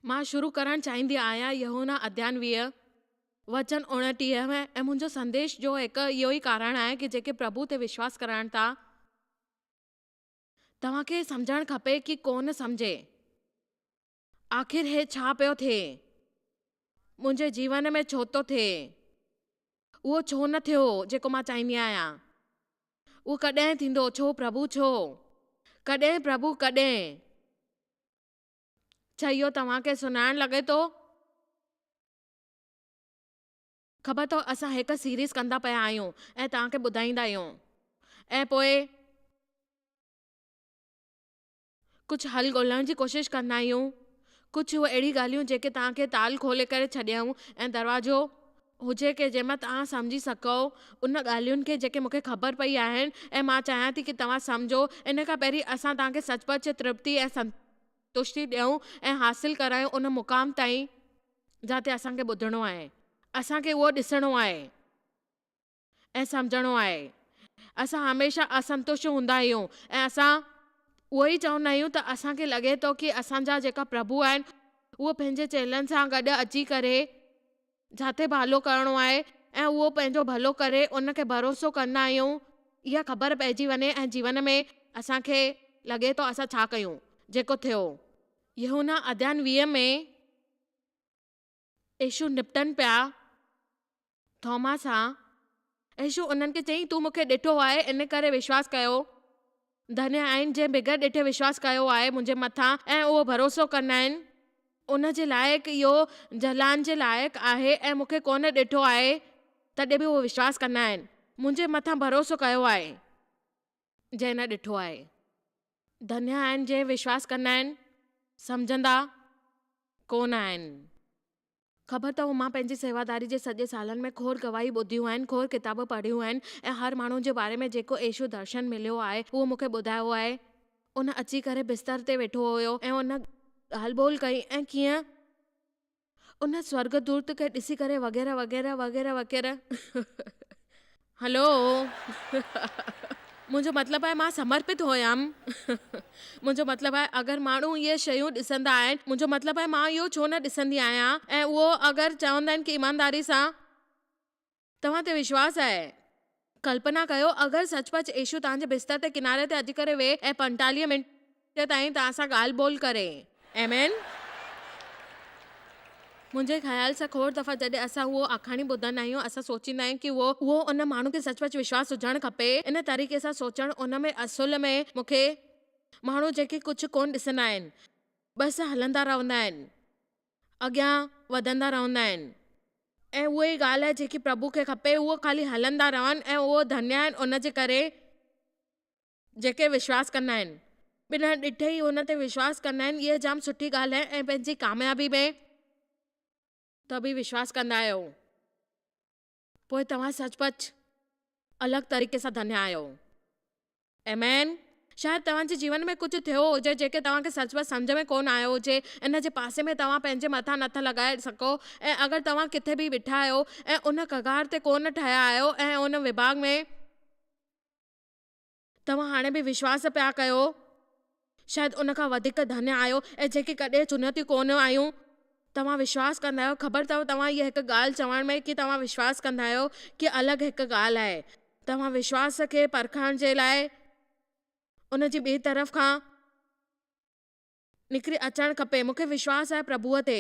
मां शुरू करणु चाहींदी आहियां यूहन्ना अध्याय 20 वचन 29 में। ऐं मुंहिंजो संदेश जो हिकु इहो ई कारण आहे कि जेके प्रभु ते विश्वास करण था तव्हांखे सम्झणु खपे कि कोन सम्झे आख़िर हे छा पियो थिए, मुंहिंजे जीवन में छो थो थिए, उहो छो न थियो जेको मां चाहींदी आहियां, उहो कॾहिं थींदो, छो प्रभु छो, कॾहिं प्रभु कॾहिं। छा इहो तव्हांखे सुञाणण लॻे थो? ख़बर अथव असां हिकु सीरीज़ कंदा पिया आहियूं ऐं तव्हांखे ॿुधाईंदा आहियूं ऐं पोइ कुझु हल ॻोल्हण जी कोशिशि कंदा आहियूं, कुझु अहिड़ी ॻाल्हियूं जेके तव्हांखे ताल खोले करे छॾियऊं ऐं दरवाज़ो हुजे कि जंहिंमें तव्हां सम्झी सघो उन ॻाल्हियुनि खे जेके मूंखे ख़बर पई आहिनि ऐं मां चाहियां थी कि तव्हां सम्झो। इन खां पहिरीं असां तव्हांखे सचपच तृप्ति ऐं संतुष्टि ॾियूं ऐं हासिल करायूं उन मुक़ाम ताईं जिते असांखे ॿुधणो आहे, असांखे उहो ॾिसणो आहे ऐं सम्झणो आहे। असां हमेशह असंतुष्ट हूंदा आहियूं ऐं असां उहो ई चवंदा आहियूं त असांखे लॻे थो कि असांजा जेका प्रभु आहिनि उहो पंहिंजे चेलनि सां गॾु अची करे जिते भलो करिणो आहे ऐं उहो पंहिंजो भलो करे उनखे भरोसो कंदा आहियूं, इहा ख़बर पइजी वञे ऐं जीवन में असांखे लॻे थो असां छा कयूं जेको थियो। यूहन्ना अध्याय 20 में यीशु निपटनि पिया थोमा सां। यीशु उन्हनि खे चई तूं मूंखे ॾिठो आहे इन करे विश्वास कयो, धन्य आहिनि जंहिं बिग़ैर ॾिठे विश्वास कयो आहे मुंहिंजे मथां ऐं उहो भरोसो कंदा आहिनि, उन जे लाइक़ु इहो जलान जे लाइक़ु आहे ऐं मूंखे कोन ॾिठो आहे तॾहिं बि उहो विश्वास कंदा आहिनि, मुंहिंजे मथां भरोसो कयो आहे जंहिं न ॾिठो आहे। धन्य आहिनि जंहिं विश्वास कंदा आहिनि, सम्झंदा कोन आहिनि। ख़बर अथव मां पंहिंजी सेवादारी जे सॼे सालनि में खोड़ गवाही ॿुधियूं आहिनि, खोड़ किताब पढ़ियूं आहिनि ऐं हर माण्हू जे बारे में जेको यीशु दर्शन मिलियो आहे उहो मूंखे ॿुधायो आहे। उन अची करे बिस्तर ते वेठो हुयो ऐं उन ॻाल्हि ॿोल कई ऐं कीअं उन स्वर्गदूत खे ॾिसी करे वग़ैरह वग़ैरह वग़ैरह वग़ैरह हलो मुंहिंजो मतिलबु आहे मां समर्पित हुयमि मुंहिंजो मतिलबु आहे अगरि माण्हू इहे शयूं ॾिसंदा आहिनि, मुंहिंजो मतिलबु आहे मां इहो छो न ॾिसंदी आहियां ऐं उहो अगरि चवंदा आहिनि कि ईमानदारी सां तव्हां ते विश्वास आहे। कल्पना कयो अगरि सचपच यीशु तव्हांजे बिस्तर ते किनारे ते अची करे वेह ऐं 45 मिंट ताईं तव्हां सां ॻाल्हि ॿोल करे। आमेन। मुंहिंजे ख़्याल सां खोड़ दफ़ा जॾहिं असां उहो आखाणी ॿुधंदा आहियूं असां सोचींदा आहियूं कि उहो उन माण्हू खे सचपच विश्वास हुजणु खपे। इन तरीक़े सां सोचणु उन में असुल में मूंखे माण्हू जेके कुझु कोन ॾिसंदा आहिनि, बसि हलंदा रहंदा आहिनि, अॻियां वधंदा रहंदा आहिनि ऐं उहा ई ॻाल्हि आहे जेकी प्रभु खे खपे, उहो ख़ाली हलंदा रहनि ऐं उहो धन्य आहिनि उन जे करे जेके विश्वास कंदा आहिनि, बिना ॾिठे ई हुन ते विश्वास कंदा आहिनि। इहा जाम सुठी ॻाल्हि आहे ऐं पंहिंजी कामयाबी में त बि विश्वास कंदा आहियो, पोइ तव्हां सचपच अलॻि तरीक़े सां धन्य आहियो। आमेन। शायदि तव्हांजे जीवन में कुझु थियो हुजे जेके तव्हांखे सचपच सम्झ में कोन आयो हुजे, इन जे पासे में तव्हां पंहिंजे मथां नथा लॻाए सघो ऐं अगरि तव्हां किथे बि वेठा आहियो ऐं उन कगार ते कोन ठहिया आहियो ऐं उन विभाग में तव्हां हाणे बि विश्वास पिया कयो, शायदि उन खां वधीक धन्य आहियो। ऐं जेके कॾहिं चुनौतियूं कोन आयूं तव्हां विश्वास कंदा आहियो। ख़बर अथव तव्हां इहा हिकु ॻाल्हि चवण में कि तव्हां विश्वास कंदा आहियो कि अलॻि हिकु ॻाल्हि आहे। तव्हां विश्वास खे परखण जे लाइ उन जी ॿिए तरफ़ खां निकिरी अचणु खपे। मूंखे विश्वास आहे प्रभुअ ते।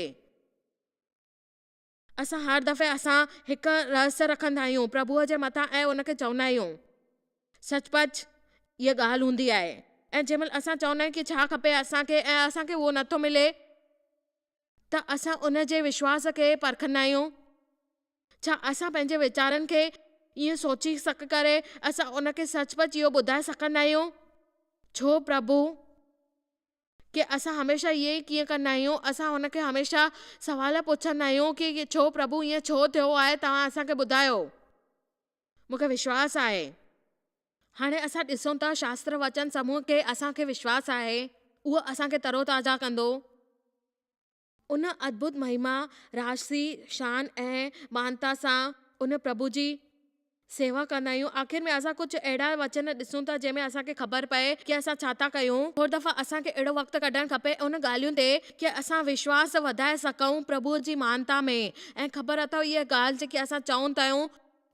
असां हर दफ़े असां हिकु रहस्य रखंदा आहियूं प्रभुअ जे मथां ऐं उनखे चवंदा आहियूं सचपच इहा ॻाल्हि हूंदी आहे ऐं जंहिंमहिल असां चवंदा आहियूं कि छा खपे असांखे ऐं असांखे उहो नथो मिले त असां उन जे विश्वास खे परखंदा आहियूं। छा असां पंहिंजे वीचारनि खे ईअं सोची करे असां उनखे सचपच इहो ॿुधाए सघंदा आहियूं छो प्रभु कि असां हमेशह इहे ई कीअं कंदा आहियूं, असां हुनखे हमेशह सवाल पुछंदा आहियूं कि छो प्रभु ईअं छो थियो आहे, तव्हां असांखे ॿुधायो। मूंखे विश्वास आहे हाणे असां ॾिसूं था शास्त्र वचन समूह खे असांखे विश्वास आहे उहो असांखे तरोताज़ा कंदो। उन अद्भुत महिमा राशि शान ऐं महानता सां उन प्रभु जी सेवा कंदा आहियूं। आख़िर में असां कुझु अहिड़ा वचन ॾिसूं था जंहिंमें असांखे ख़बर पए कि असां छा था कयूं। खोड़ दफ़ा असांखे अहिड़ो वक़्तु कढणु खपे उन ॻाल्हियुनि ते कि असां विश्वास वधाए सघूं प्रभुअ जी महानता में। ऐं ख़बर अथव इहा ॻाल्हि जेकी असां चऊं था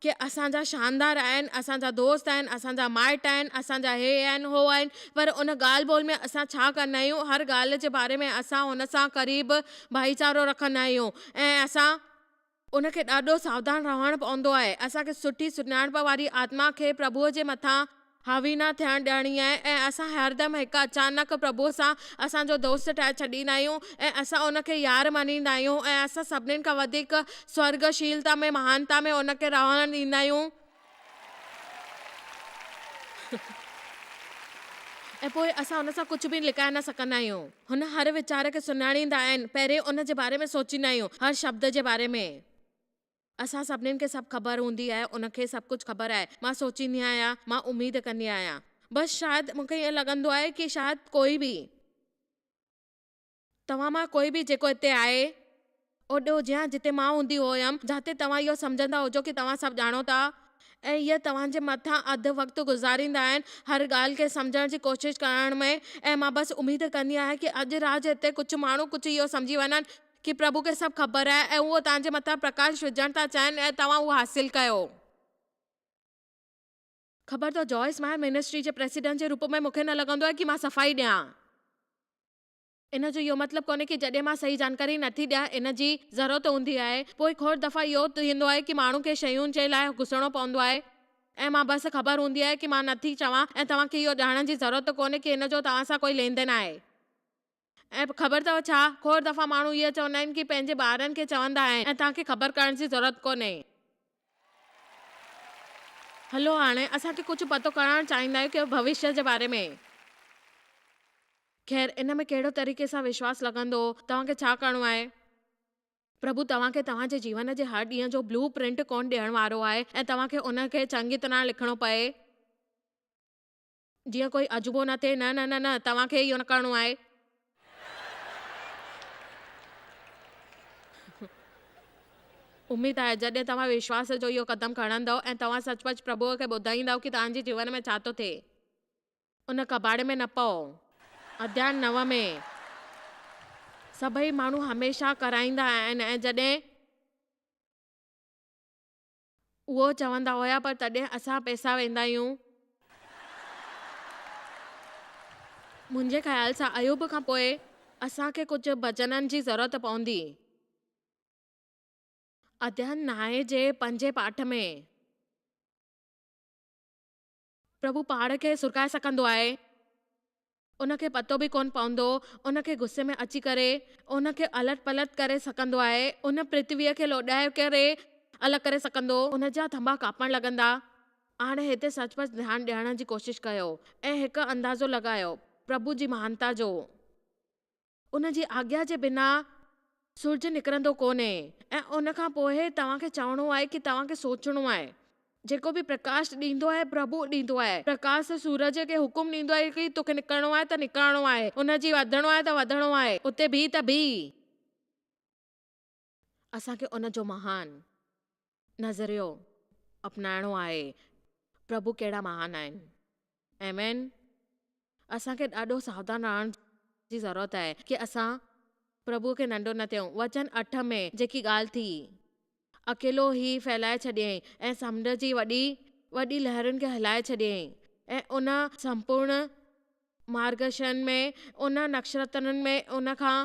कि असांजा शानदार आहिनि, असांजा दोस्त आहिनि, असांजा माइट आहिनि, असांजा हे आहिनि हो आहिनि, पर उन ॻाल्हि ॿोल में असां छा कंदा आहियूं, हर ॻाल्हि जे बारे में असां हुन सां क़रीब भाईचारो रखंदा आहियूं ऐं असां उनखे ॾाढो सावधान रहणु पवंदो आहे। असांखे सुठी सुञाणप वारी आत्मा खे प्रभुअ जे मथां हावी न थियणु ॾियणी आहे ऐं असां हरदम हिकु अचानक प्रभुअ सां असांजो दोस्त ठाहे छॾींदा आहियूं ऐं असां उनखे यार मञींदा आहियूं ऐं असां सभिनीनि खां वधीक स्वर्गशीलता में महानता में उनखे रहणु ॾींदा आहियूं। ऐं पोइ असां हुन सां कुझु बि लिकाए न सघंदा आहियूं। हुन हर वीचार खे सुञाणींदा आहिनि, पहिरें उन जे बारे में सोचींदा आहियूं, हर शब्द जे बारे में। असां सभिनीनि खे सभु ख़बर हूंदी आहे, उनखे सभु कुझु ख़बर आहे। मां सोचींदी आहियां, मां उमेद कंदी आहियां, बसि शायदि मूंखे ईअं लॻंदो आहे कि शायदि कोई बि तव्हां मां कोई बि जेको हिते आहे ओॾो हुजे जिते मां हूंदी हुयमि, जिते तव्हां इहो सम्झंदा हुजो कि तव्हां सभु ॼाणो था ऐं इहे तव्हांजे मथां अधु वक़्तु गुज़ारींदा आहिनि हर ॻाल्हि खे सम्झण जी कोशिशि करण में। ऐं मां बसि उमेद कंदी आहियां कि अॼु राति हिते कुझु माण्हू कुझु इहो सम्झी वञनि कि प्रभु खे सभु ख़बर आहे ऐं उहो तव्हांजे मथां प्रकाश विझणु था चाहिनि ऐं तव्हां उहो हासिल कयो। ख़बर अथव जॉय स्माइल मिनिस्ट्री जे प्रेसिडेंट जे रूप में मूंखे न लॻंदो आहे कि मां सफ़ाई ॾियां। इन जो इहो मतिलबु कोन्हे कि जॾहिं मां सही जानकारी नथी ॾियां इन जी ज़रूरत हूंदी आहे, पोइ खोड़ दफ़ा इहो थींदो आहे कि माण्हू खे शयुनि जे लाइ घुसणो पवंदो आहे ऐं मां बसि ख़बर हूंदी आहे कि मां नथी चवां ऐं तव्हांखे इहो ॼाणण जी ज़रूरत कोन्हे कि इन जो तव्हां सां कोई लेन देन आहे। ऐं ख़बर अथव छा, खोड़ दफ़ा माण्हू इहे चवंदा आहिनि कि पंहिंजे ॿारनि खे चवंदा आहिनि ऐं तव्हांखे ख़बर करण जी ज़रूरत कोन्हे। हलो हाणे असांखे कुझु पतो करणु चाहींदा आहियूं कि भविष्य जे बारे में। ख़ैर इन में कहिड़ो तरीक़े सां विश्वास लॻंदो, तव्हांखे छा करिणो आहे। प्रभु तव्हांखे तव्हांजे जीवन जे हर ॾींहं जो ब्लू प्रिंट कोन ॾियण वारो आहे ऐं तव्हांखे उनखे चङी तरह लिखणो पए जीअं कोई अजूबो न थिए। न न न न तव्हांखे इहो न करिणो आहे। उमेद आहे जॾहिं तव्हां विश्वास जो इहो क़दम खणंदव ऐं तव्हां सचपच प्रभुअ खे ॿुधाईंदव कि तव्हांजे जीवन में छा थो थिए। उन कबाड़े में न पओ। अध्याय 9 में सभई माण्हू हमेशा कराईंदा आहिनि ऐं जॾहिं उहो चवंदा हुया पर तॾहिं असां पैसा वेंदा आहियूं। मुंहिंजे ख़्याल सां अयूब खां पोइ असांखे कुझु भॼननि जी ज़रूरत पवंदी। अध्याय 9 जे 5 पाठ में प्रभु पहाड़ खे सुकाए सघंदो आहे, उनखे पतो बि कोन पवंदो, उनखे गुस्से में अची करे उनखे अलट पलट करे सघंदो आहे, उन पृथ्वीअ खे लोॾाए करे अलॻि करे सघंदो, उन जा थंभा कापण लॻंदा। हाणे हिते सचपच ध्यानु ॾियण जी कोशिशि कयो ऐं हिकु अंदाज़ो लॻायो प्रभु जी महानता जो। उन जी आज्ञा जे बिना सूरज निकिरंदो कोन्हे ऐं उन खां पोइ तव्हांखे चवणो आहे कि तव्हांखे सोचणो आहे जेको बि प्रकाश ॾींदो आहे प्रभु ॾींदो आहे। प्रकाश सूरज खे हुकुम ॾींदो आहे कि तोखे निकिरणो आहे त निकिरणो आहे, उन जी वधणो आहे त वधणो आहे, उते भी त भी। असांखे उन जो महान नज़रियो अपनाइणो आहे। प्रभु कहिड़ा महान आहिनि। आमीन। असांखे ॾाढो सावधान रहण जी ज़रूरत आहे कि असां प्रभु खे नंढो न थियूं। वचन 8 में जेकी ॻाल्हि थी, अकेलो ही फैलाए छॾियईं ऐं समुंड जी वॾी वॾी लहरुनि खे हलाए छॾियईं ऐं उन संपूर्ण मार्गशन में उन नक्षत्रनि में उन खां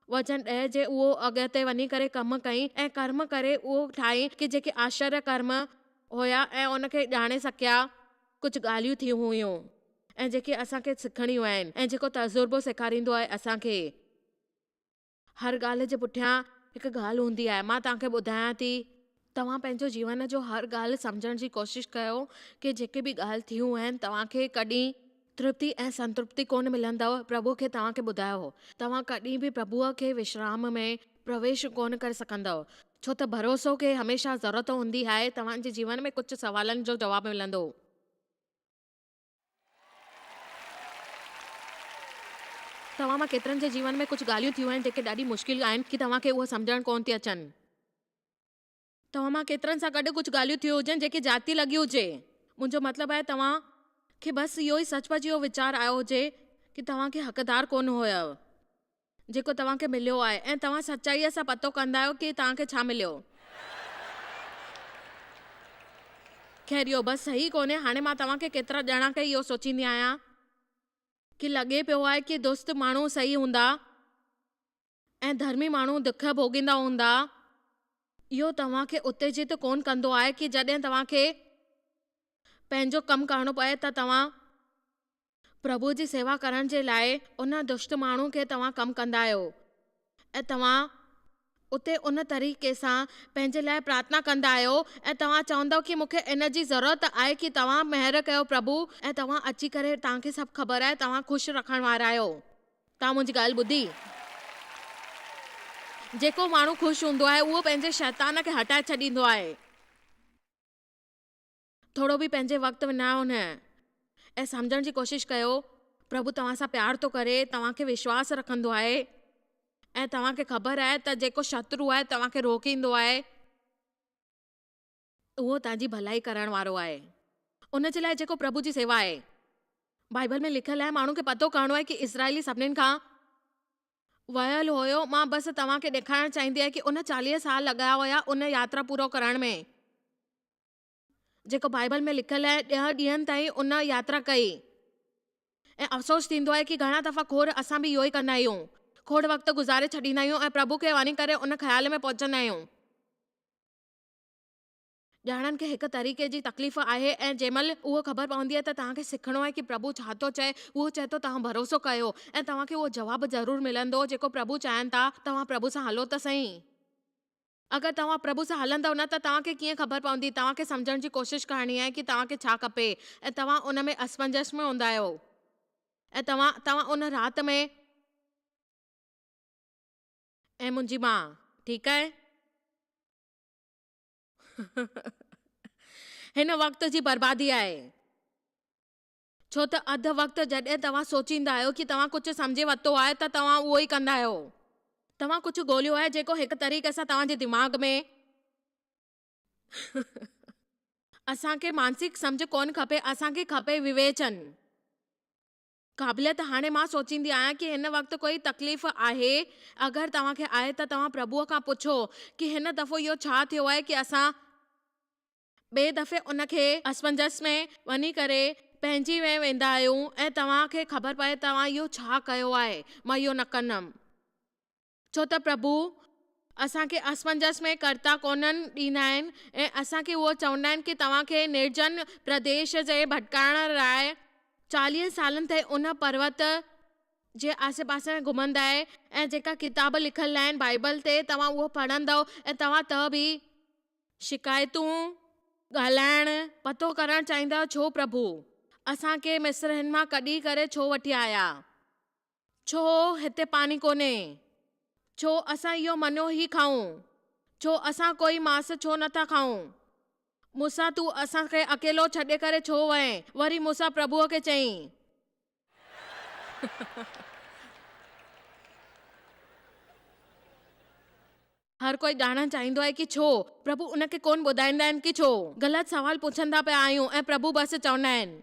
वचन 10 जे उहो अॻिते वञी करे कम कई ऐं कर्म करे उहो ठाही कि जेके आश्चर्य कर्म हुया ऐं उनखे ॼाणे सघिया कुझु ॻाल्हियूं थियूं हुयूं ऐं जेके असांखे सिखणियूं आहिनि ऐं जेको तजुर्बो सेखारींदो आहे असांखे। हर ॻाल्हि जे पुठियां हिकु ॻाल्हि हूंदी आहे। मां तव्हांखे ॿुधायां थी, तव्हां पंहिंजो जीवन जो हर ॻाल्हि सम्झण जी कोशिशि कयो कि जेके बि ॻाल्हि थियूं आहिनि तव्हांखे कॾहिं तृप्ति ऐं संतृप्ति कोन मिलंदव। प्रभु खे तव्हांखे ॿुधायो हो, तव्हां कॾहिं बि प्रभुअ खे विश्राम में प्रवेश कोन करे सघंदव, छो त भरोसो खे हमेशह ज़रूरत हूंदी आहे। तव्हांजे जीवन में कुझु सवालनि जो जवाबु मिलंदो। तव्हां मां केतिरनि जे जीवन में कुझु ॻाल्हियूं थियूं आहिनि जेके ॾाढी मुश्किल आहिनि कि तव्हांखे उहो सम्झण कोन थी अचनि। तव्हां मां केतिरनि सां गॾु कुझु ॻाल्हियूं थियूं हुजनि जेकी जाती लॻी हुजे। मुंहिंजो मतिलबु आहे तव्हां खे बसि इहो ई सचपच इहो वीचार आयो हुजे कि तव्हां खे हक़दार कोन हुयव जेको तव्हां खे मिलियो आहे, ऐं तव्हां सचाईअ सां पतो कंदा आहियो कि तव्हां खे छा मिलियो। ख़ैर इहो बसि सही कोन्हे। हाणे मां तव्हां खे केतिरा ॼणा खे इहो सोचींदी आहियां कि लॻे पियो आहे कि दुष्ट माण्हू सही हूंदा ऐं धर्मी माण्हू दुख भोॻींदा हूंदा। इहो तव्हां खे उत्तेजित कोन कंदो आहे कि जॾहिं तव्हां खे पंहिंजो कमु करणो पए त तव्हां प्रभु जी सेवा करण जे लाइ उन दुष्ट माण्हू खे तव्हां कमु कंदा आहियो ऐं तव्हां उते उन तरीक़े सां पंहिंजे लाइ प्रार्थना कंदा आहियो ऐं तव्हां चवंदव कि मूंखे इन जी ज़रूरत आहे कि तव्हां महिर कयो प्रभु, ऐं तव्हां अची करे तव्हां खे सभु ख़बर आहे तव्हां ख़ुशि रखण वारा आहियो। तव्हां मुंहिंजी ॻाल्हि ॿुधी? जेको माण्हू ख़ुशि हूंदो आहे उहो पंहिंजे शैतान खे हटाए छॾींदो आहे। थोरो बि पंहिंजे वक़्तु विञायो न ऐं सम्झण जी कोशिशि कयो प्रभु तव्हां सां प्यार थो करे, तव्हां खे विश्वास रखंदो आहे ऐं तव्हां खे ख़बर आहे त जेको शत्रु आहे तव्हां खे रोकींदो आहे उहो तव्हांजी भलाई करण वारो आहे। उन जे लाइ जेको प्रभु जी सेवा आहे, बाइबल में लिखियलु आहे माण्हू खे पतो करणो आहे कि इसराइली सभिनीनि खां वयल हुयो। मां बसि तव्हां खे ॾेखारणु चाहींदी आहियां कि उन 40 साल लॻाया हुया उन यात्रा पूरो करण में, जेको बाइबल में लिखियलु आहे 10 ॾींहंनि ताईं उन यात्रा कई। ऐं अफ़सोस थींदो आहे कि घणा दफ़ा खोड़ असां बि इहो ई कंदा आहियूं, खोड़ वक़्तु गुज़ारे छॾींदा आहियूं ऐं प्रभु खे वञी करे उन ख़्याल में पहुचंदा आहियूं। ॼाणनि खे हिकु तरीक़े जी तकलीफ़ आहे ऐं जंहिंमहिल उहो ख़बर पवंदी आहे त तव्हां खे सिखणो आहे कि प्रभु छा थो चए, उहो चए थो तव्हां भरोसो कयो ऐं तव्हां खे उहो जवाबु ज़रूरु मिलंदो जेको प्रभु चाहिनि था। तव्हां प्रभु सां हलो त सही। अगरि तव्हां प्रभु सां हलंदव न त तव्हां खे कीअं ख़बर पवंदी? तव्हां खे सम्झण जी कोशिशि करणी आहे कि तव्हां खे छा खपे ऐं तव्हां उन में असमंजस में हूंदा आहियो ऐं तव्हां उन राति में ऐं मुंहिंजी मां ठीकु आहे हिन वक़्त जी बर्बादी आहे, छो त अधु वक़्तु जॾहिं तव्हां सोचींदा आहियो कि तव्हां कुझु सम्झी वरितो आहे त तव्हां उहो ई कंदा आहियो। तव्हां कुझु ॻोल्हियो आहे जेको हिकु तरीक़े सां तव्हांजे दिमाग़ में असांखे मानसिक सम्झ कोन खपे, असांखे खपे विवेचन क़ाबिलियत। हाणे मां सोचींदी आहियां कि हिन वक़्तु कोई तकलीफ़ आहे, अगरि तव्हां खे आहे त तव्हां प्रभुअ खां पुछो कि हिन दफ़ो इहो छा थियो आहे कि असां ॿिए दफ़े उन खे असमंजस में वञी करे पंहिंजी वेंदा आहियूं ऐं तव्हां खे ख़बर पए तव्हां इहो छा कयो आहे, मां इहो न कंदमि। छो त प्रभु असांखे असमंजस में कर्ता कोन्हनि ॾींदा आहिनि ऐं असांखे उहो चवंदा आहिनि कि तव्हां खे निर्जन प्रदेश जे भटकाइण लाइ 40 सालनि ताईं उन पर्वत जे आसे पासे में घुमंदा ऐं जेका किताब लिखियल आहिनि बाइबल ते तव्हां उहो पढ़ंदव ऐं तव्हां त बि शिकायतूं ॻाल्हाइण पतो करणु चाहींदा। छो प्रभु असांखे मिस्रनि मां कढी करे छो वठी आया? छो हिते पानी कोन्हे? छो असां इहो मनो ई खाऊं? छो असां कोई मांस छो नथा खाऊं? मूंसां तूं असांखे अकेलो छॾे करे छो वएं? वरी मूंसां प्रभुअ खे चईं हर कोई ॼाणणु चाहींदो आहे कि छो प्रभु उन खे कोन ॿुधाईंदा आहिनि कि छो ग़लति सवाल पुछंदा पिया आहियूं ऐं प्रभु बसि चवंदा आहिनि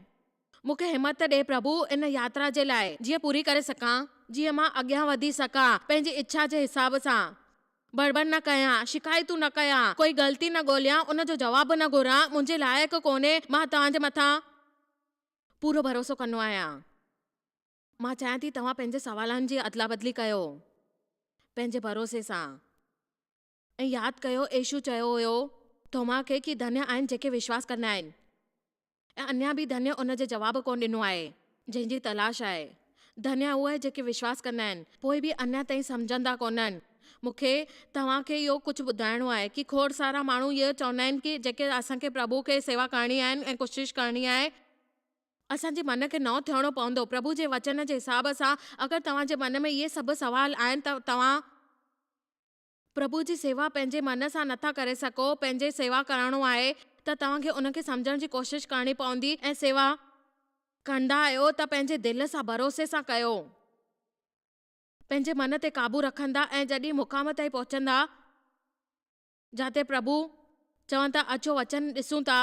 मूंखे हिमत ॾे प्रभु इन यात्रा जे लाइ, जीअं पूरी करे सघां, जीअं मां अॻियां वधी सघां पंहिंजी इच्छा जे हिसाब सां। बड़बड़ न कयां, शिकायतूं न कयां, कोई ग़लती न ॻोल्हियां, उन जो जवाबु न घुरां, मुंहिंजे लाइक़ु कोन्हे। मां तव्हांजे मथां पूरो भरोसो कंदो आहियां। मां चाहियां थी तव्हां पंहिंजे सवालनि जी अदला बदली कयो पंहिंजे भरोसे सां ऐं यादि कयो यीशु चयो हुयो तोमा खे कि धन्य आहिनि जेके विश्वास कंदा आहिनि ऐं अञा बि धन्य उन जे जवाबु कोन ॾिनो आहे जंहिंजी तलाश आहे। धन्य उहे जेके विश्वास कंदा आहिनि पोइ बि अञा ताईं सम्झंदा कोन्हनि। मूंखे तव्हांखे इहो कुझु ॿुधाइणो आहे कि खोड़ सारा माण्हू इहो चवंदा आहिनि कि जेके असांखे प्रभु खे सेवा करणी आहिनि ऐं कोशिशि करणी आहे, असांजे मन खे नओं थियणो पवंदो प्रभु जे वचन जे हिसाब सां। अगरि तव्हांजे मन में इहे सभु सवाल आहिनि त तव्हां प्रभु जी सेवा पंहिंजे मन सां नथा करे सघो। पंहिंजे सेवा करणो आहे त तव्हांखे उनखे सम्झण जी कोशिशि करणी पवंदी ऐं सेवा कंदा आहियो त पंहिंजे दिलि सां भरोसे सां कयो, पंहिंजे मन ते काबू रखंदा ऐं जॾहिं मुक़ाम ताईं पहुचंदा जाते प्रभु चवनि था अचो वचन ॾिसूं था।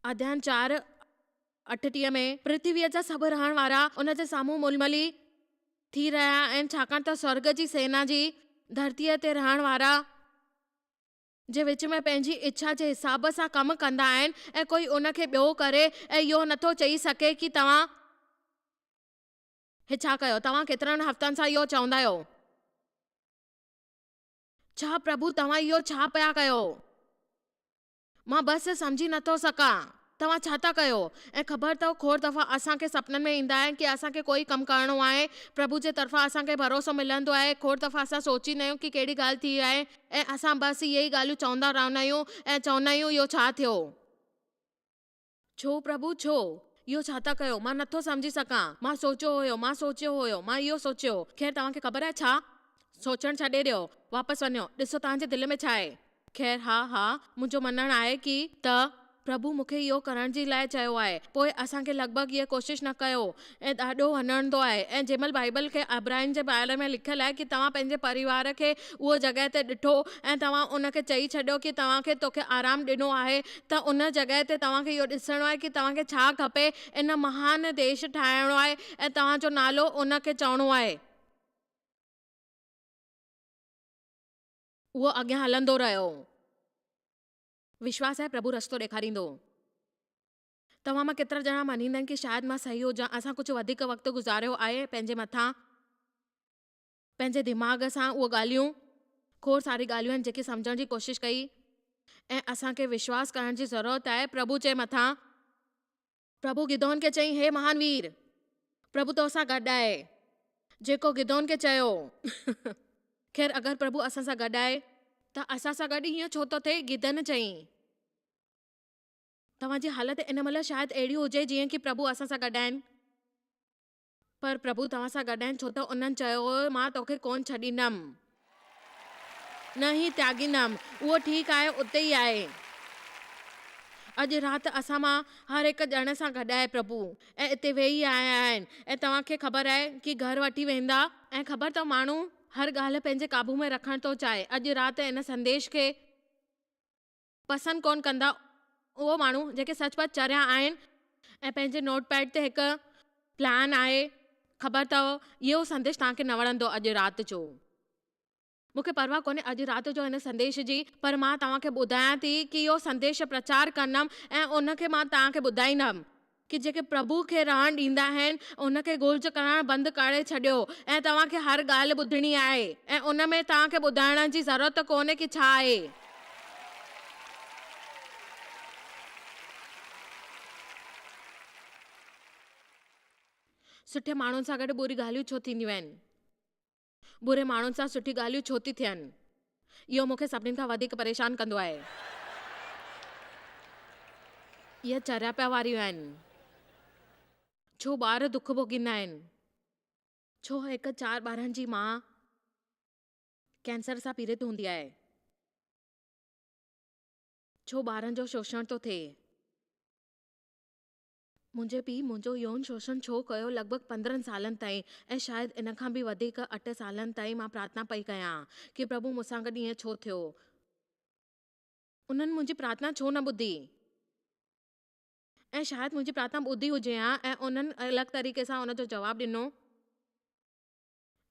अध्याय 4:38 में पृथ्वीअ जा सभु रहण वारा उन जे साम्हूं मुलमली थी रहिया आहिनि, छाकाणि त स्वर्ग जी सेना जी धरतीअ ते रहण वारा जे विच में पंहिंजी इच्छा जे हिसाब सां कमु कंदा आहिनि ऐं कोई उनखे ॿियो करे ऐं इहो नथो चई सघे कि तव्हां हे छा कयो। तव्हां केतिरनि हफ़्तनि सां इहो चवंदा आहियो, छा प्रभु तव्हां इहो छा पिया कयो, मां बसि सम्झी नथो सघां तव्हां छा था कयो। ऐं ख़बर अथव खोड़ दफ़ा असांखे सपननि में ईंदा आहिनि कि असांखे कोई कमु करिणो आहे, प्रभु जे तरफ़ां असांखे भरोसो मिलंदो आहे। खोड़ दफ़ा असां सोचींदा आहियूं कि कहिड़ी ॻाल्हि थी आहे ऐं असां बसि इहे ई ॻाल्हियूं चवंदा रहंदा आहियूं ऐं चवंदा आहियूं इहो छा थियो, छो प्रभु छो इहो छा था कयो, मां नथो सम्झी सघां, मां सोचियो हुयो, मां इहो सोचियो। ख़ैर तव्हांखे ख़बर आहे छा, सोचणु छॾे ॾियो, वापसि वञो, ॾिसो तव्हांजे दिलि में छा आहे। ख़ैर हा मुंहिंजो मञणु आहे कि त प्रभु मूंखे इहो करण जे लाइ चयो आहे। पोइ असांखे लॻभॻि इहा कोशिशि न कयो ऐं ॾाढो वणंदो आहे। ऐं जंहिंमहिल बाइबल खे इब्राहिम जे बारे में लिखियलु आहे कि तव्हां पंहिंजे परिवार खे उहो जॻह ते ॾिठो ऐं तव्हां उनखे चई छॾियो कि तव्हांखे तोखे आराम ॾिनो आहे, त उन जॻह ते तव्हांखे इहो ॾिसणो आहे कि तव्हांखे छा खपे। इन महान देश ठाहिणो आहे ऐं तव्हांजो नालो उनखे चवणो आहे। उहो अॻियां हलंदो रहियो। विश्वास आहे प्रभु रस्तो ॾेखारींदो। तव्हां मां केतिरा ॼणा मञींदा आहिनि कि शायदि मां सही हुजां, असां कुझु वधीक वक़्तु गुज़ारियो आहे पंहिंजे मथां, पंहिंजे दिमाग़ सां उहे ॻाल्हियूं, खोड़ सारी ॻाल्हियूं आहिनि जेके सम्झण जी कोशिशि कई ऐं असांखे विश्वास करण जी ज़रूरत आहे प्रभु जे मथां। प्रभु गिदोन खे चई, हे महान वीर, प्रभु तोसां गॾु आहे, जेको गिदोन खे चयो। ख़ैर अगरि प्रभु असां सां गॾु आहे त असां सां गॾु हीअं छो थो थिए। गिदन चई, तव्हांजी हालति इन महिल शायदि अहिड़ी हुजे जीअं कि प्रभु असां सां गॾु आहिनि, पर प्रभु तव्हां सां गॾु आहिनि छो त उन्हनि चयो मां तोखे कोन छॾींदमि न ई त्यागींदमि। उहो ठीकु आहे, उते ई आहे। अॼु राति असां मां हर हिकु ॼणे सां गॾु आहे प्रभु ऐं हिते वेही आया आहिनि ऐं तव्हांखे ख़बर आहे कि घर वठी वेंदा। ऐं ख़बर अथव माण्हू हर ॻाल्हि पंहिंजे काबू में रखणु थो चाहे। अॼु राति इन संदेश खे पसंदि कोन कंदा उहो माण्हू जेके सचपच चरिया आहिनि ऐं पंहिंजे नोटपैड ते हिकु प्लान आहे। ख़बर अथव इहो संदेश तव्हांखे न वणंदो अॼु राति जो। मूंखे परवाह कोन्हे अॼु राति जो हिन संदेश जी, पर मां तव्हांखे ॿुधायां थी कि इहो संदेश प्रचार कंदमि ऐं उनखे मां तव्हांखे ॿुधाईंदमि कि जेके प्रभु खे रहण ॾींदा आहिनि उनखे घुर्ज करणु बंदि करे छॾियो ऐं तव्हांखे हर ॻाल्हि ॿुधणी आहे ऐं उन में तव्हांखे ॿुधाइण जी ज़रूरत कोन्हे कि छा आहे। सुठे माण्हुनि सां गॾु बुरी ॻाल्हियूं छो थींदियूं आहिनि, बुरे माण्हुनि सां सुठी ॻाल्हियूं छो थी थियनि, इहो मूंखे सभिनीनि खां वधीक परेशान कंदो आहे। इहे चरिया पिया वारियूं आहिनि। छो ॿार दुख भोगींदा आहिनि, छो हिकु 4 ॿारनि जी माउ कैंसर सां पीड़ित हूंदी आहे, छो ॿारनि जो शोषण थो थिए। मुंहिंजे पीउ मुंहिंजो यौन शोषण छो कयो लॻभॻि 15 सालनि ताईं ऐं शायदि इन खां बि वधीक 8 सालनि ताईं मां प्रार्थना पई कयां कि प्रभु मूंसां गॾु ईअं छो थियो। उन्हनि मुंहिंजी प्रार्थना छो न ॿुधी ऐं शायदि मुंहिंजी प्रार्थना ॿुधी हुजे हा ऐं उन्हनि अलॻि तरीक़े सां उनजो जवाबु ॾिनो।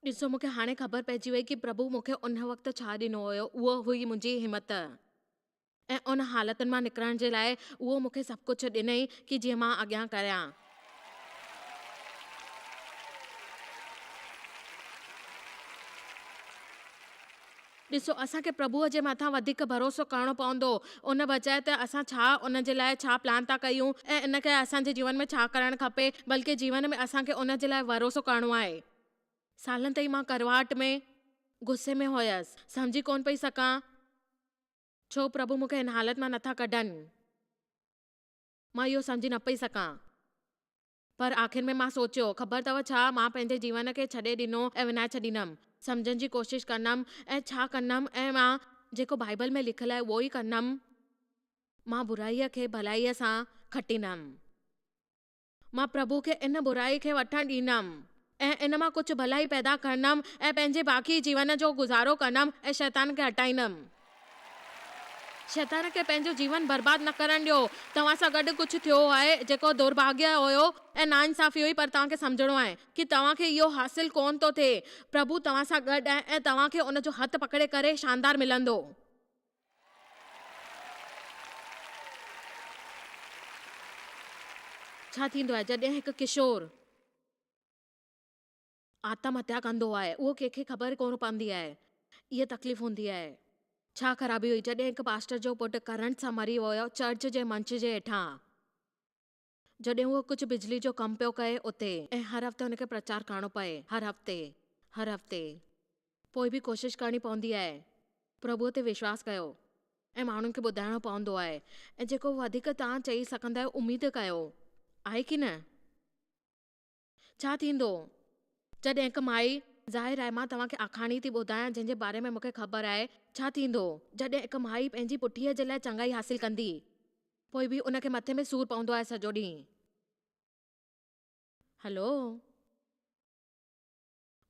ॾिसो मूंखे हाणे ख़बर पइजी वई कि प्रभु मूंखे उन वक़्तु छा ॾिनो हुयो। उहो हुई मुंहिंजी हिमत ऐं उन हालतुनि मां निकिरण जे लाइ उहो मूंखे सभु कुझु ॾिनई कि जीअं मां अॻियां करियां। ॾिसो असांखे प्रभुअ जे मथां वधीक भरोसो करणो पवंदो, उन बजाए त असां छा उन जे लाइ छा प्लान था कयूं ऐं इनखे असांजे जीवन में छा करणु खपे, बल्कि जीवन में असांखे उन जे लाइ भरोसो करणो आहे। सालनि ताईं मां करवाट में गुस्से में हुयसि, सम्झी कोन पई सघां छो प्रभु मूंखे हिन हालत मां नथा कढनि। मां इहो सम्झी न पई सघां, पर आख़िर में मां सोचियो ख़बर अथव छा, मां पंहिंजे जीवन खे छॾे ॾिनो ऐं विञाए छॾींदमि, सम्झण जी कोशिशि कंदमि ऐं छा कंदमि ऐं मां जेको बाइबल में लिखियलु आहे उहो ई कंदमि। मां बुराईअ खे भलाईअ सां खटींदमि, मां प्रभु खे इन बुराई खे वठणु ॾींदमि ऐं इन मां कुझु भलाई पैदा कंदमि ऐं पंहिंजे बाक़ी जीवन जो गुज़ारो कंदमि ऐं शैतान खे हटाईंदमि। शैतान खे पंहिंजो जीवन बर्बाद न करणु ॾियो। तव्हां सां गॾु कुझु थियो आहे जेको दुर्भाग्य हुयो ऐं नाइंसाफ़ी हुई, पर तव्हांखे सम्झणो आहे कि तव्हांखे इहो हासिल कोन थो थिए। प्रभु तव्हां सां गॾु आहे ऐं तव्हांखे उन जो हथ पकड़े करे शानदार मिलंदो। छा थींदो आहे जॾहिं हिकु किशोर आत्महत्या कंदो आहे? उहो कंहिंखे ख़बर कोन पवंदी आहे। इहा तकलीफ़ हूंदी आहे। छा ख़राबी हुई जॾहिं हिकु पास्टर जो पुटु करंट सां मरी वियो चर्च जे मंच जे हेठां, जॾहिं उहो कुझु बिजली जो कमु पियो कए उते, ऐं हर हफ़्ते हुनखे प्रचार करणो पए, हर हफ़्ते पोइ बि कोशिशि करणी पवंदी आहे। प्रभुअ ते विश्वास कयो ऐं माण्हुनि खे ॿुधाइणो पवंदो आहे, ऐं जेको वधीक तव्हां चई सघंदा आहियो उमेद कयो, आहे की न? छा थींदो जॾहिं हिकु माई, ज़ाहिर आहे मां तव्हांखे आखाणी थी ॿुधायां जंहिंजे बारे में मूंखे ख़बर आहे, छा थींदो जॾहिं हिकु माई पंहिंजी पुठीअ जे लाइ चङाई हासिल कंदी, पोइ बि उनखे मथे में सूरु पवंदो आहे सॼो ॾींहुं। हलो,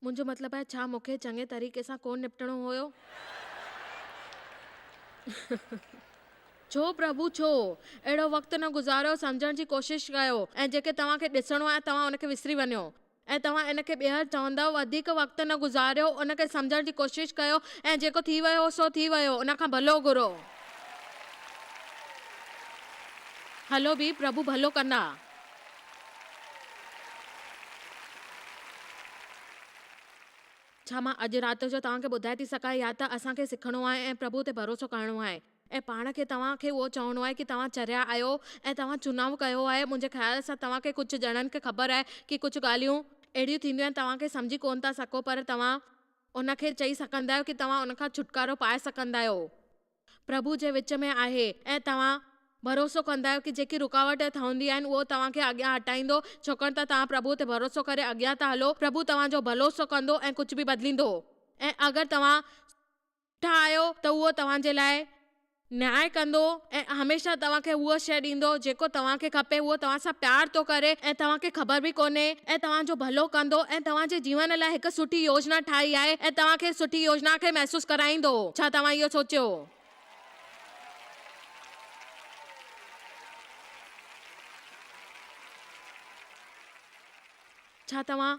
मुंहिंजो मतिलबु आहे छा मूंखे चङे तरीक़े सां कोन निपटणो हुयो? छो प्रभु छो? अहिड़ो वक़्तु न गुज़ारियो, सम्झण जी कोशिशि कयो, ऐं जेके तव्हांखे ॾिसणो आहे तव्हां उनखे विसरी वञो ऐं तव्हां इनखे ॿीहर चवंदव। वधीक वक़्तु न गुज़ारियो, उनखे सम्झण जी कोशिशि कयो, ऐं जेको थी वियो सो थी वियो, उनखां भलो घुरो। हलो बि प्रभु भलो कंदा। छा मां अॼु राति जो तव्हांखे ॿुधाए थी सघां, या त असांखे सिखणो आहे ऐं प्रभु ते भरोसो करणो आहे, ऐं पाण खे तव्हांखे उहो चवणो आहे कि तव्हां चरिया आहियो ऐं तव्हां चुनाव कयो आहे। मुंहिंजे ख़्याल सां तव्हांखे कुझु ॼणनि खे ख़बर आहे कि कुझु ॻाल्हियूं अहिड़ियूं थींदियूं आहिनि तव्हांखे सम्झी कोन था सघो, पर तव्हां उनखे चई सघंदा आहियो कि तव्हां उनखां छुटकारो पाए सघंदा आहियो। प्रभु जे विच में आहे ऐं तव्हां भरोसो कंदा आहियो कि जेकी रुकावट ठहंदी आहिनि उहो तव्हांखे अॻियां हटाईंदो, छाकाणि त तव्हां प्रभु ते भरोसो करे अॻियां था हलो। प्रभु तव्हांजो भलोसो कंदो ऐं कुझु बि बदिलींदो, ऐं अगरि तव्हां सुठा आहियो त उहो तव्हांजे लाइ न्याय कंदो ऐं हमेशह तव्हांखे उहा शइ ॾींदो जेको तव्हांखे खपे। उहो तव्हां सां प्यार थो करे ऐं तव्हांखे ख़बर बि कोन्हे, ऐं तव्हांजो भलो कंदो ऐं तव्हांजे जीवन लाइ हिकु सुठी योजना ठाही आहे ऐं तव्हांखे सुठी योजना खे महसूसु कराईंदो। छा तव्हां इहो सोचियो? छा तव्हां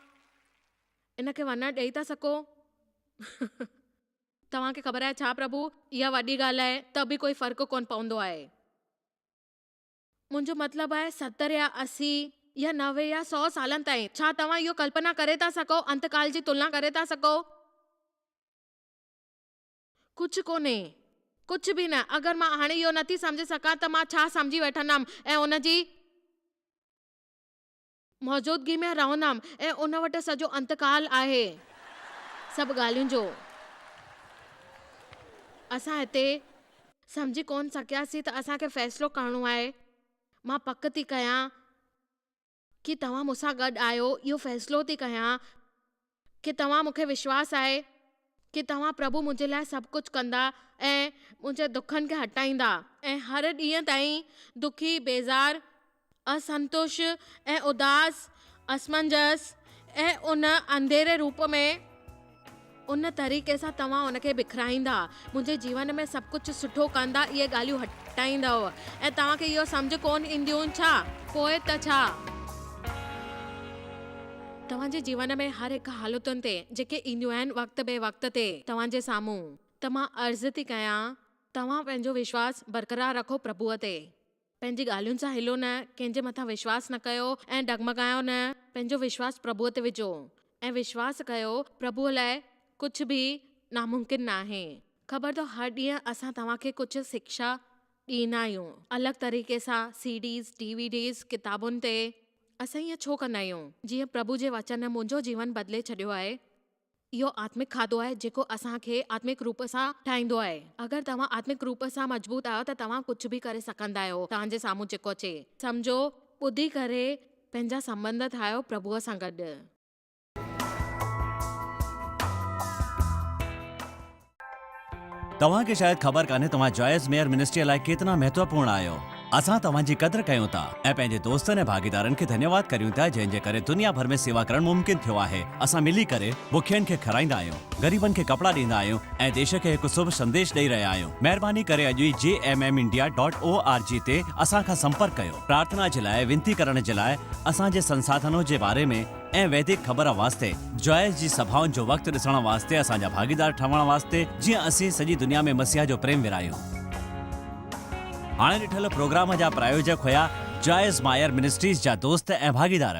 इनखे वञणु ॾेई था सघो? तव्हांखे ख़बर आहे छा प्रभु, इहा वॾी ॻाल्हि आहे त बि कोई फ़र्क़ु कोन पवंदो आहे। मुंहिंजो मतिलबु आहे 70 या 80 या 90 या 100 सालनि ताईं। छा तव्हां इहो कल्पना करे था सघो? अंतकाल जी तुलना करे था सघो? कुझु कोन्हे, कुझु बि न। अगरि मां हाणे इहो नथी सम्झी सघां त मां छा सम्झी वठंदमि ऐं उनजी मौजूदगी में रहंदमि, ऐं उन वटि सॼो अंतकाल आहे सभु ॻाल्हियुनि जो। असां हिते सम्झी कोन सघियासीं त असांखे फ़ैसिलो करणो आहे। मां पक थी कयां कि तव्हां मूंसां गॾु आहियो, इहो फ़ैसिलो थी कयां कि तव्हां मूंखे विश्वास आहे कि तव्हां प्रभु मुंहिंजे लाइ सभु कुझु कंदा ऐं मुंहिंजे दुखनि खे हटाईंदा, ऐं हर ॾींहं ताईं दुखी, बेज़ार, असंतुष्ट ऐं उदास, असमंजस ऐं उन अंधेरे रूप में उन तरीक़े सां तव्हां उनखे बिखराईंदा, मुंहिंजे जीवन में सभु कुझु सुठो कंदा, इहे ॻाल्हियूं हटाईंदव, ऐं तव्हांखे इहो सम्झ कोन ईंदियूं छा? पोइ त छा तव्हांजे जीवन में हर हिकु हालतुनि ते जेके ईंदियूं आहिनि वक़्त बे वक़्त ते तव्हांजे साम्हूं, त मां अर्ज़ु थी कयां तव्हां पंहिंजो विश्वास बरक़रार रखो प्रभुअ ते। पंहिंजी ॻाल्हियुनि सां हिलो न, कंहिंजे मथां विश्वास न कयो ऐं डगमगायो न। पंहिंजो विश्वास प्रभुअ ते विझो ऐं विश्वास कयो प्रभुअ लाइ कुझु बि नामुमकिन न आहे। ख़बर अथव हर ॾींहुं असां तव्हांखे कुझु शिक्षा ॾींदा आहियूं अलॻि तरीक़े सां, CDs, DVDs, किताबुनि ते। असां ईअं छो कंदा आहियूं? जीअं प्रभु जे वचन मुंहिंजो जीवन बदिले छॾियो आहे। इहो आत्मिक खाधो आहे जेको असांखे आत्मिक रूप सां ठाहींदो आहे। अगरि तव्हां आत्मिक रूप सां मजबूत आहियो त तव्हां कुझु बि करे सघंदा आहियो। तव्हांजे साम्हूं जेको अचे सम्झो, ॿुधी करे पंहिंजा संबंध ठाहियो प्रभुअ सां गॾु। तव्हांखे शायदि ख़बर कान्हे तव्हां जॉयस मेयर मिनिस्ट्री लाइ केतिरा महत्वपूर्ण आहियो। असां तव्हांजी क़दुरु कयूं था ऐं पंहिंजे दोस्तनि ऐं भागीदारनि खे धन्यवाद करियूं था जंहिंजे करे दुनिया भर में सेवा करणु मुमकिन थियो आहे। असां मिली करे बुखियनि खे खाराईंदा आहियूं, ग़रीबनि खे कपड़ा ॾींदा आहियूं ऐं देश खे हिकु शुभ संदेश ॾेई रहिया आहियूं। महिरबानी करे अॼु ई jmmindia.org ते असां खां संपर्क कयो। प्रार्थना जे लाइ, विनती करण जे लाइ, असांजे संसाधनों जे बारे में ऐं वैदिक ख़बर वास्ते, जॉयस जी सभाउनि जो वक़्तु ॾिसण वास्ते, असांजा भागीदार ठहण वास्ते, जीअं असीं सॼी दुनिया में मसीहा जो प्रेम विरायूं। हाणे ॾिठल प्रोग्राम जा प्रायोजक हुया जॉयस मायर मिनिस्ट्रीज़ जा दोस्त ऐं भागीदार।